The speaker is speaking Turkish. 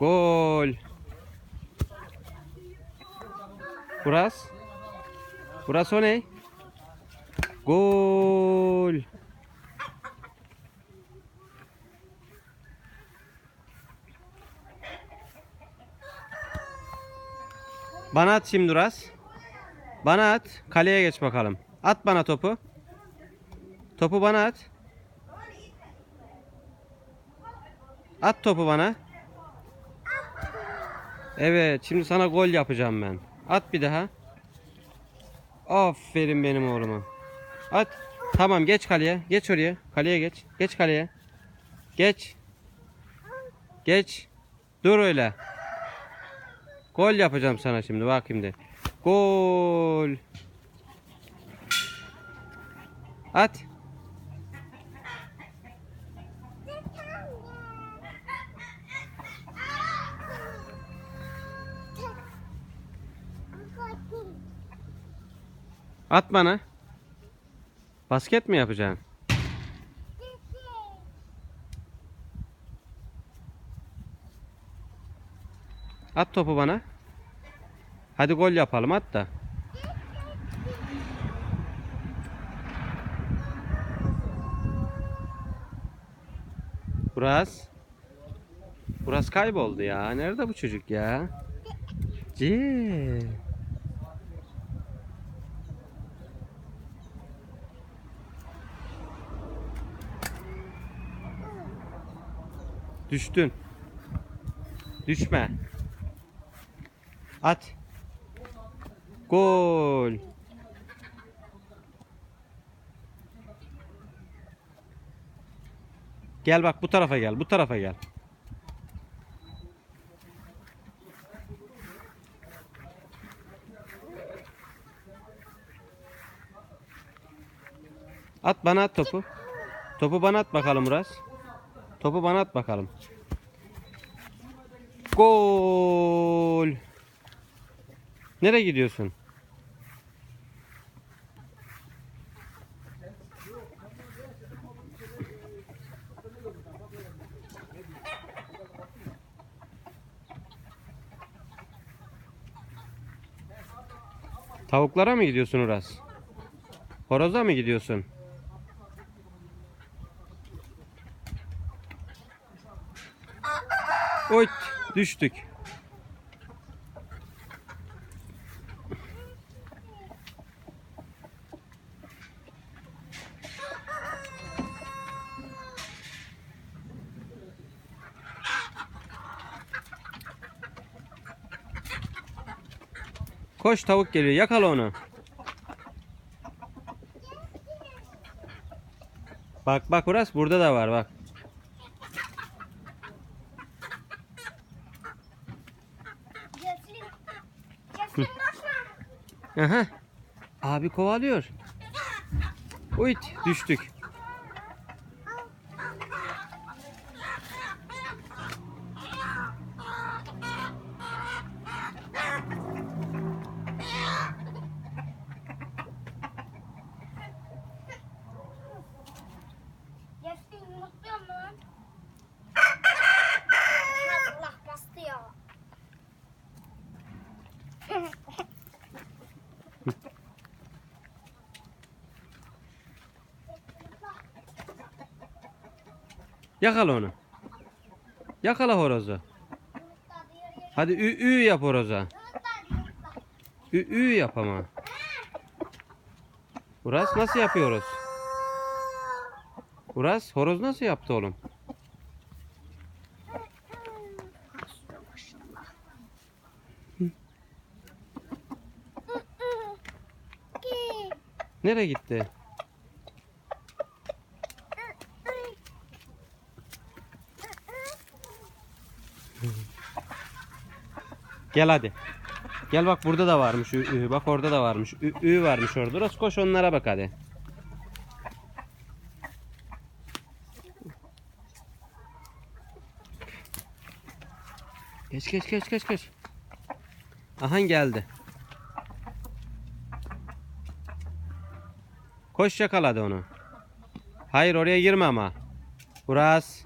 Gol. Uras. Uras o ne? Gol. Bana at şimdi Uras. Bana at. Kaleye geç bakalım. At bana topu. Topu bana at. At topu bana. Evet, şimdi sana gol yapacağım ben. At bir daha. Aferin benim oğluma. At. Tamam, geç kaleye. Geç oraya. Kaleye geç. Geç kaleye. Geç. Geç. Dur öyle. Gol yapacağım sana şimdi. Bak şimdi. Gol. At. At bana. Basket mi yapacaksın? At topu bana. Hadi gol yapalım, at da. Buras. Buras kayboldu ya. Nerede bu çocuk ya? Cee. Düştün. Düşme. At. Gol. Gel bak, bu tarafa gel. Bu tarafa gel. At bana, at topu. Topu bana at bakalım Uras. Topu bana at bakalım. Gol. Nereye gidiyorsun? Tavuklara mı gidiyorsun Uras? Horoza mı gidiyorsun? Oy, düştük. Koş, tavuk geliyor. Yakala onu. Bak bak Uras, burada da var bak. Aha. Abi kovalıyor. Uyt, düştük. Yakala onu. Yakala horozu. Hadi ü yap horoza. Ü yap ama. Uras, nasıl yapıyoruz? Uras, horoz nasıl yaptı oğlum? Nereye gitti? Gel hadi. Gel bak, burada da varmış. Bak orada da varmış. Varmış orada. Uras, koş onlara bak hadi. Geç. Aha, geldi. Koş, yakaladı onu. Hayır, oraya girme ama. Uras.